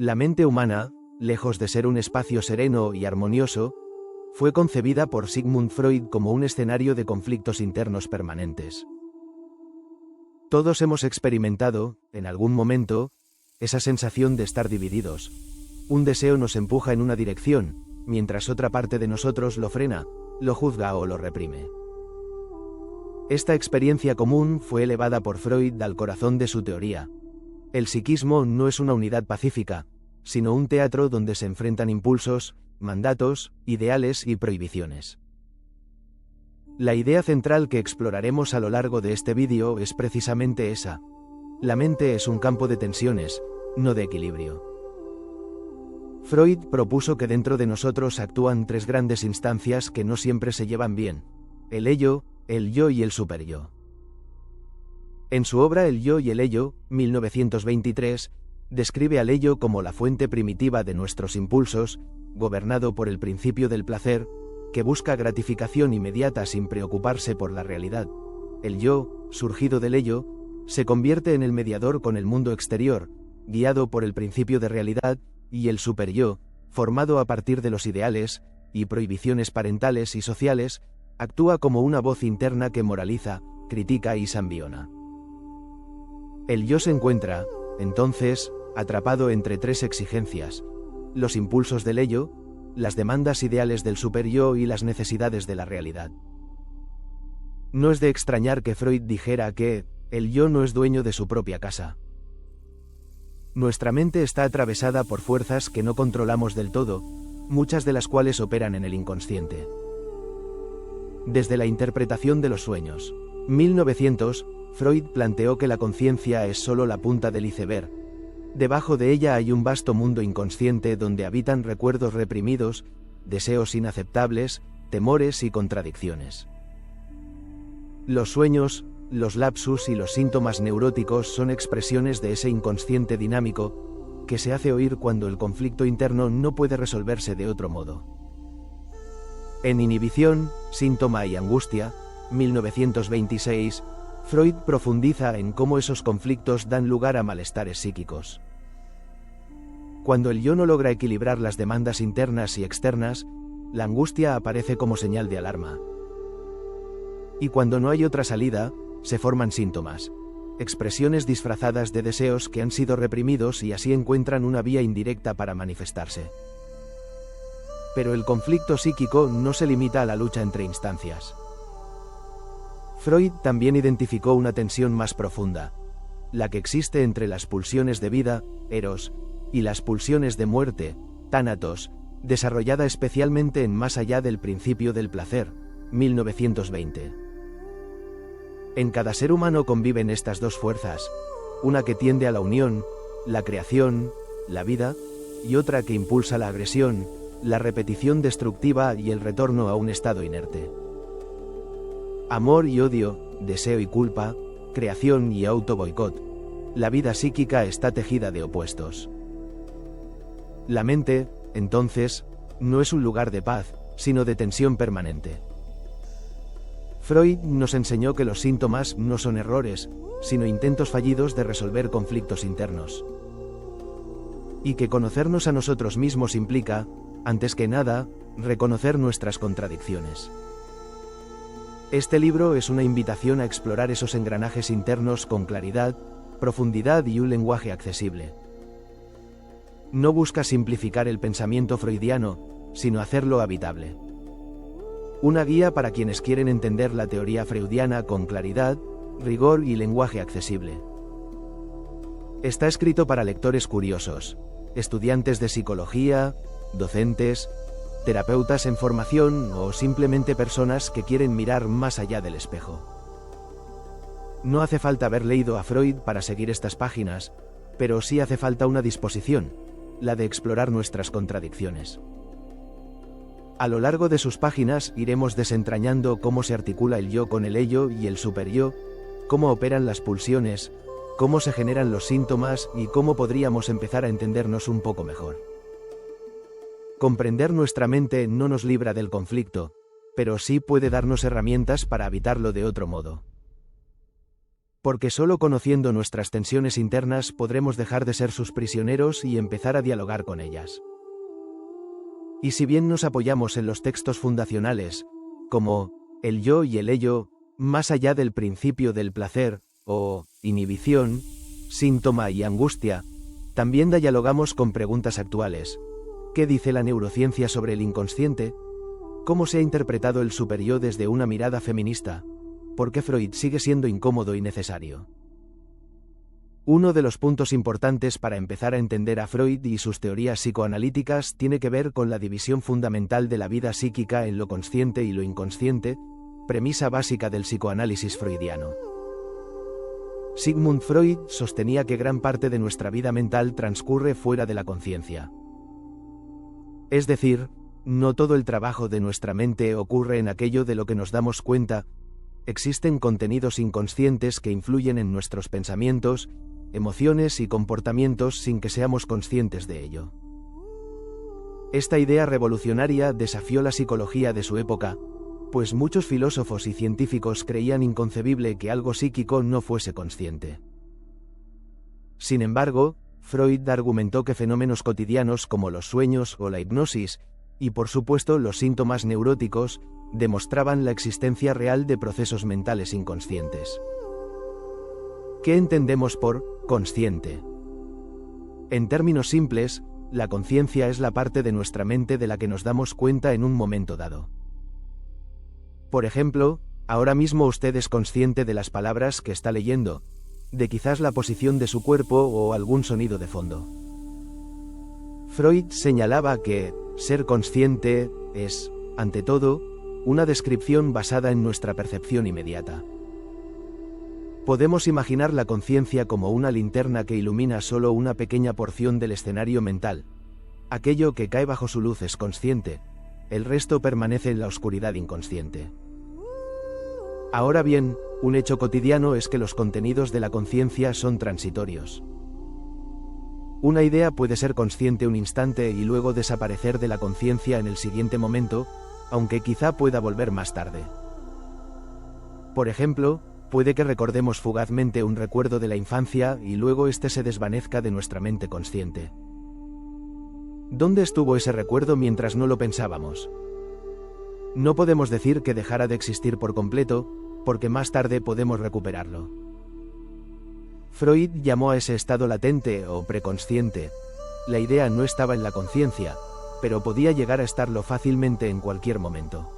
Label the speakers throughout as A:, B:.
A: La mente humana, lejos de ser un espacio sereno y armonioso, fue concebida por Sigmund Freud como un escenario de conflictos internos permanentes. Todos hemos experimentado, en algún momento, esa sensación de estar divididos. Un deseo nos empuja en una dirección, mientras otra parte de nosotros lo frena, lo juzga o lo reprime. Esta experiencia común fue elevada por Freud al corazón de su teoría. El psiquismo no es una unidad pacífica, sino un teatro donde se enfrentan impulsos, mandatos, ideales y prohibiciones. La idea central que exploraremos a lo largo de este vídeo es precisamente esa. La mente es un campo de tensiones, no de equilibrio. Freud propuso que dentro de nosotros actúan tres grandes instancias que no siempre se llevan bien: el ello, el yo y el superyo. En su obra El yo y el ello, 1923, describe al ello como la fuente primitiva de nuestros impulsos, gobernado por el principio del placer, que busca gratificación inmediata sin preocuparse por la realidad. El yo, surgido del ello, se convierte en el mediador con el mundo exterior, guiado por el principio de realidad, y el superyo, formado a partir de los ideales y prohibiciones parentales y sociales, actúa como una voz interna que moraliza, critica y sanviona. El yo se encuentra, entonces, atrapado entre tres exigencias: los impulsos del ello, las demandas ideales del superyo y las necesidades de la realidad. No es de extrañar que Freud dijera que el yo no es dueño de su propia casa. Nuestra mente está atravesada por fuerzas que no controlamos del todo, muchas de las cuales operan en el inconsciente. Desde la interpretación de los sueños, 1900, Freud planteó que la conciencia es solo la punta del iceberg. Debajo de ella hay un vasto mundo inconsciente donde habitan recuerdos reprimidos, deseos inaceptables, temores y contradicciones. Los sueños, los lapsus y los síntomas neuróticos son expresiones de ese inconsciente dinámico, que se hace oír cuando el conflicto interno no puede resolverse de otro modo. En Inhibición, síntoma y angustia, 1926, Freud profundiza en cómo esos conflictos dan lugar a malestares psíquicos. Cuando el yo no logra equilibrar las demandas internas y externas, la angustia aparece como señal de alarma. Y cuando no hay otra salida, se forman síntomas, expresiones disfrazadas de deseos que han sido reprimidos y así encuentran una vía indirecta para manifestarse. Pero el conflicto psíquico no se limita a la lucha entre instancias. Freud también identificó una tensión más profunda, la que existe entre las pulsiones de vida, eros, y las pulsiones de muerte, tánatos, desarrollada especialmente en Más allá del principio del placer, 1920. En cada ser humano conviven estas dos fuerzas, una que tiende a la unión, la creación, la vida, y otra que impulsa la agresión, la repetición destructiva y el retorno a un estado inerte. Amor y odio, deseo y culpa, creación y auto-boicot. La vida psíquica está tejida de opuestos. La mente, entonces, no es un lugar de paz, sino de tensión permanente. Freud nos enseñó que los síntomas no son errores, sino intentos fallidos de resolver conflictos internos. Y que conocernos a nosotros mismos implica, antes que nada, reconocer nuestras contradicciones. Este libro es una invitación a explorar esos engranajes internos con claridad, profundidad y un lenguaje accesible. No busca simplificar el pensamiento freudiano, sino hacerlo habitable. Una guía para quienes quieren entender la teoría freudiana con claridad, rigor y lenguaje accesible. Está escrito para lectores curiosos, estudiantes de psicología, docentes, terapeutas en formación o simplemente personas que quieren mirar más allá del espejo. No hace falta haber leído a Freud para seguir estas páginas, pero sí hace falta una disposición, la de explorar nuestras contradicciones. A lo largo de sus páginas iremos desentrañando cómo se articula el yo con el ello y el superyo, cómo operan las pulsiones, cómo se generan los síntomas y cómo podríamos empezar a entendernos un poco mejor. Comprender nuestra mente no nos libra del conflicto, pero sí puede darnos herramientas para habitarlo de otro modo. Porque solo conociendo nuestras tensiones internas podremos dejar de ser sus prisioneros y empezar a dialogar con ellas. Y si bien nos apoyamos en los textos fundacionales, como el yo y el ello, más allá del principio del placer, o inhibición, síntoma y angustia, también dialogamos con preguntas actuales. ¿Qué dice la neurociencia sobre el inconsciente? ¿Cómo se ha interpretado el superyo desde una mirada feminista? ¿Por qué Freud sigue siendo incómodo y necesario? Uno de los puntos importantes para empezar a entender a Freud y sus teorías psicoanalíticas tiene que ver con la división fundamental de la vida psíquica en lo consciente y lo inconsciente, premisa básica del psicoanálisis freudiano. Sigmund Freud sostenía que gran parte de nuestra vida mental transcurre fuera de la conciencia. Es decir, no todo el trabajo de nuestra mente ocurre en aquello de lo que nos damos cuenta. Existen contenidos inconscientes que influyen en nuestros pensamientos, emociones y comportamientos sin que seamos conscientes de ello. Esta idea revolucionaria desafió la psicología de su época, pues muchos filósofos y científicos creían inconcebible que algo psíquico no fuese consciente. Sin embargo, Freud argumentó que fenómenos cotidianos como los sueños o la hipnosis, y por supuesto los síntomas neuróticos, demostraban la existencia real de procesos mentales inconscientes. ¿Qué entendemos por consciente? En términos simples, la conciencia es la parte de nuestra mente de la que nos damos cuenta en un momento dado. Por ejemplo, ahora mismo usted es consciente de las palabras que está leyendo, de quizás la posición de su cuerpo o algún sonido de fondo. Freud señalaba que ser consciente es, ante todo, una descripción basada en nuestra percepción inmediata. Podemos imaginar la conciencia como una linterna que ilumina solo una pequeña porción del escenario mental. Aquello que cae bajo su luz es consciente, el resto permanece en la oscuridad inconsciente. Ahora bien, un hecho cotidiano es que los contenidos de la conciencia son transitorios. Una idea puede ser consciente un instante y luego desaparecer de la conciencia en el siguiente momento, aunque quizá pueda volver más tarde. Por ejemplo, puede que recordemos fugazmente un recuerdo de la infancia y luego éste se desvanezca de nuestra mente consciente. ¿Dónde estuvo ese recuerdo mientras no lo pensábamos? No podemos decir que dejara de existir por completo, porque más tarde podemos recuperarlo. Freud llamó a ese estado latente o preconsciente. La idea no estaba en la conciencia, pero podía llegar a estarlo fácilmente en cualquier momento.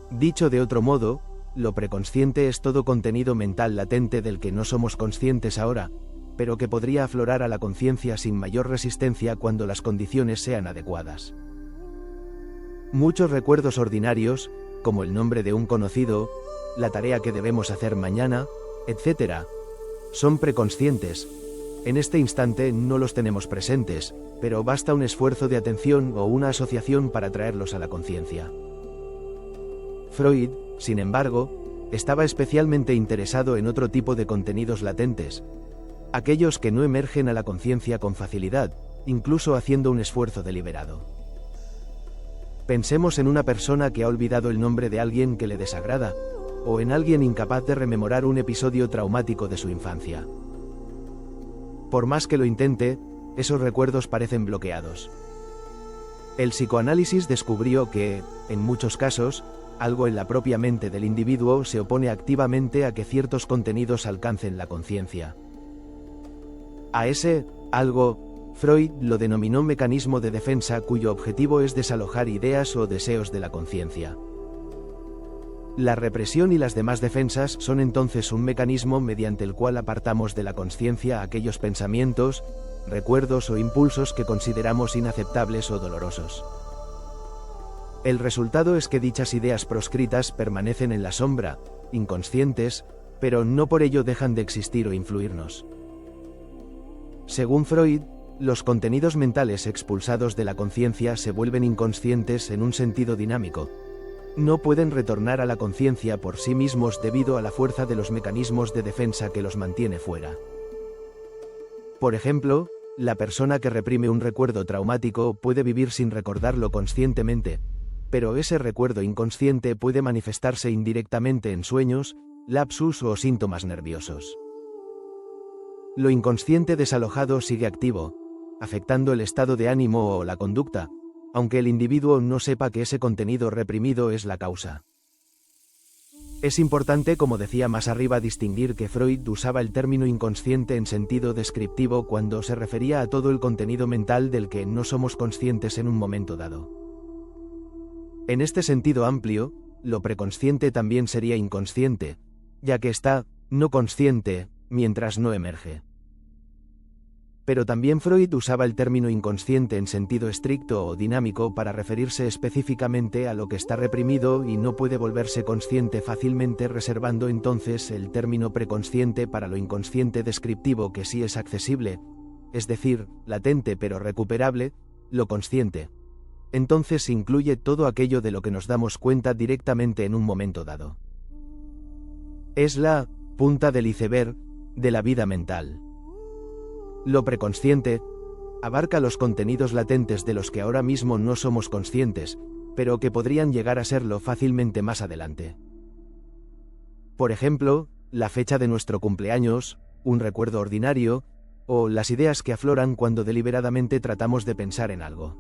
A: Dicho de otro modo, lo preconsciente es todo contenido mental latente del que no somos conscientes ahora, pero que podría aflorar a la conciencia sin mayor resistencia cuando las condiciones sean adecuadas. Muchos recuerdos ordinarios, como el nombre de un conocido, la tarea que debemos hacer mañana, etc., son preconscientes. En este instante no los tenemos presentes, pero basta un esfuerzo de atención o una asociación para traerlos a la conciencia. Freud, sin embargo, estaba especialmente interesado en otro tipo de contenidos latentes, aquellos que no emergen a la conciencia con facilidad, incluso haciendo un esfuerzo deliberado. Pensemos en una persona que ha olvidado el nombre de alguien que le desagrada, o en alguien incapaz de rememorar un episodio traumático de su infancia. Por más que lo intente, esos recuerdos parecen bloqueados. El psicoanálisis descubrió que, en muchos casos, algo en la propia mente del individuo se opone activamente a que ciertos contenidos alcancen la conciencia. A ese algo, Freud lo denominó mecanismo de defensa cuyo objetivo es desalojar ideas o deseos de la conciencia. La represión y las demás defensas son entonces un mecanismo mediante el cual apartamos de la conciencia aquellos pensamientos, recuerdos o impulsos que consideramos inaceptables o dolorosos. El resultado es que dichas ideas proscritas permanecen en la sombra, inconscientes, pero no por ello dejan de existir o influirnos. Según Freud, los contenidos mentales expulsados de la conciencia se vuelven inconscientes en un sentido dinámico. No pueden retornar a la conciencia por sí mismos debido a la fuerza de los mecanismos de defensa que los mantiene fuera. Por ejemplo, la persona que reprime un recuerdo traumático puede vivir sin recordarlo conscientemente, pero ese recuerdo inconsciente puede manifestarse indirectamente en sueños, lapsus o síntomas nerviosos. Lo inconsciente desalojado sigue activo, afectando el estado de ánimo o la conducta, aunque el individuo no sepa que ese contenido reprimido es la causa. Es importante, como decía más arriba, distinguir que Freud usaba el término inconsciente en sentido descriptivo cuando se refería a todo el contenido mental del que no somos conscientes en un momento dado. En este sentido amplio, lo preconsciente también sería inconsciente, ya que está no consciente mientras no emerge. Pero también Freud usaba el término inconsciente en sentido estricto o dinámico para referirse específicamente a lo que está reprimido y no puede volverse consciente fácilmente, reservando entonces el término preconsciente para lo inconsciente descriptivo que sí es accesible, es decir, latente pero recuperable, lo consciente. Entonces incluye todo aquello de lo que nos damos cuenta directamente en un momento dado. Es la punta del iceberg de la vida mental. Lo preconsciente abarca los contenidos latentes de los que ahora mismo no somos conscientes, pero que podrían llegar a serlo fácilmente más adelante. Por ejemplo, la fecha de nuestro cumpleaños, un recuerdo ordinario, o las ideas que afloran cuando deliberadamente tratamos de pensar en algo.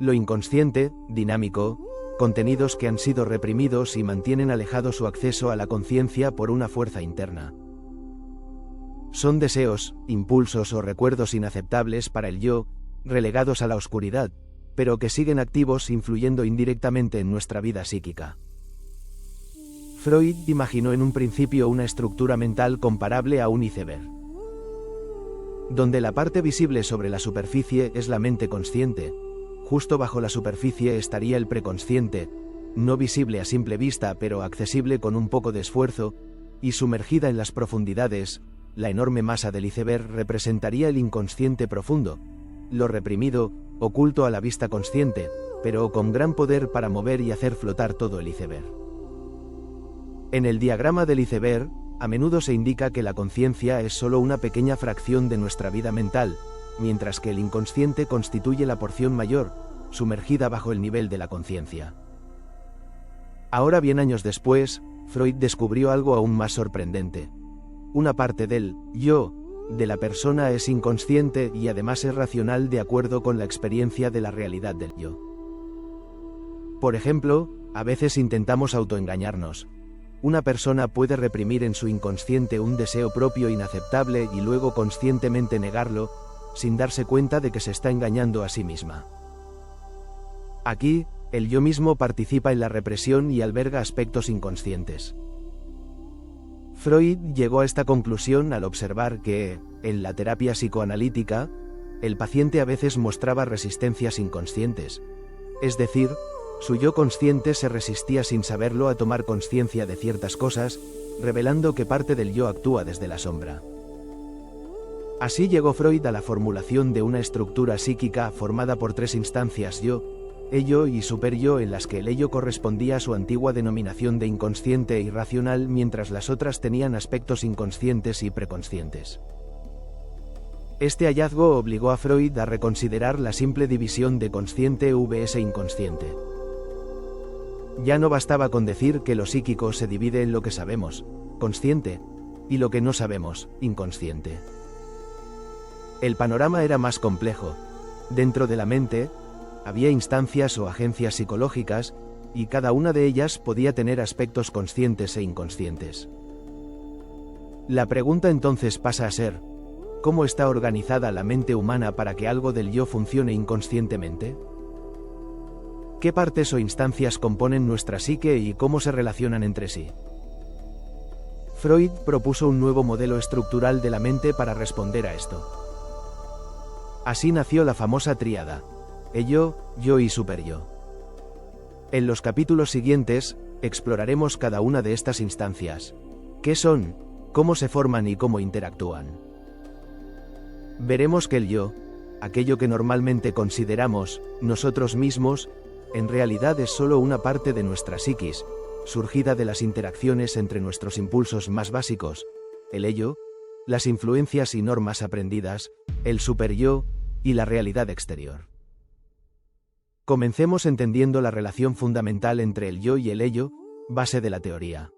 A: Lo inconsciente, dinámico, contenidos que han sido reprimidos y mantienen alejado su acceso a la conciencia por una fuerza interna. Son deseos, impulsos o recuerdos inaceptables para el yo, relegados a la oscuridad, pero que siguen activos influyendo indirectamente en nuestra vida psíquica. Freud imaginó en un principio una estructura mental comparable a un iceberg, donde la parte visible sobre la superficie es la mente consciente. Justo bajo la superficie estaría el preconsciente, no visible a simple vista pero accesible con un poco de esfuerzo, y sumergida en las profundidades, la enorme masa del iceberg representaría el inconsciente profundo, lo reprimido, oculto a la vista consciente, pero con gran poder para mover y hacer flotar todo el iceberg. En el diagrama del iceberg, a menudo se indica que la conciencia es solo una pequeña fracción de nuestra vida mental, mientras que el inconsciente constituye la porción mayor, sumergida bajo el nivel de la conciencia. Ahora bien, años después, Freud descubrió algo aún más sorprendente. Una parte del yo de la persona es inconsciente y además es racional de acuerdo con la experiencia de la realidad del yo. Por ejemplo, a veces intentamos autoengañarnos. Una persona puede reprimir en su inconsciente un deseo propio inaceptable y luego conscientemente negarlo, sin darse cuenta de que se está engañando a sí misma. Aquí, el yo mismo participa en la represión y alberga aspectos inconscientes. Freud llegó a esta conclusión al observar que, en la terapia psicoanalítica, el paciente a veces mostraba resistencias inconscientes, es decir, su yo consciente se resistía sin saberlo a tomar conciencia de ciertas cosas, revelando que parte del yo actúa desde la sombra. Así llegó Freud a la formulación de una estructura psíquica formada por tres instancias: yo, ello y superyo, en las que el ello correspondía a su antigua denominación de inconsciente e irracional, mientras las otras tenían aspectos inconscientes y preconscientes. Este hallazgo obligó a Freud a reconsiderar la simple división de consciente vs inconsciente. Ya no bastaba con decir que lo psíquico se divide en lo que sabemos, consciente, y lo que no sabemos, inconsciente. El panorama era más complejo. Dentro de la mente, había instancias o agencias psicológicas, y cada una de ellas podía tener aspectos conscientes e inconscientes. La pregunta entonces pasa a ser: ¿cómo está organizada la mente humana para que algo del yo funcione inconscientemente? ¿Qué partes o instancias componen nuestra psique y cómo se relacionan entre sí? Freud propuso un nuevo modelo estructural de la mente para responder a esto. Así nació la famosa tríada: ello, yo y superyo. En los capítulos siguientes, exploraremos cada una de estas instancias. ¿Qué son? ¿Cómo se forman y cómo interactúan? Veremos que el yo, aquello que normalmente consideramos nosotros mismos, en realidad es solo una parte de nuestra psiquis, surgida de las interacciones entre nuestros impulsos más básicos, el ello, las influencias y normas aprendidas, el superyo y la realidad exterior. Comencemos entendiendo la relación fundamental entre el yo y el ello, base de la teoría.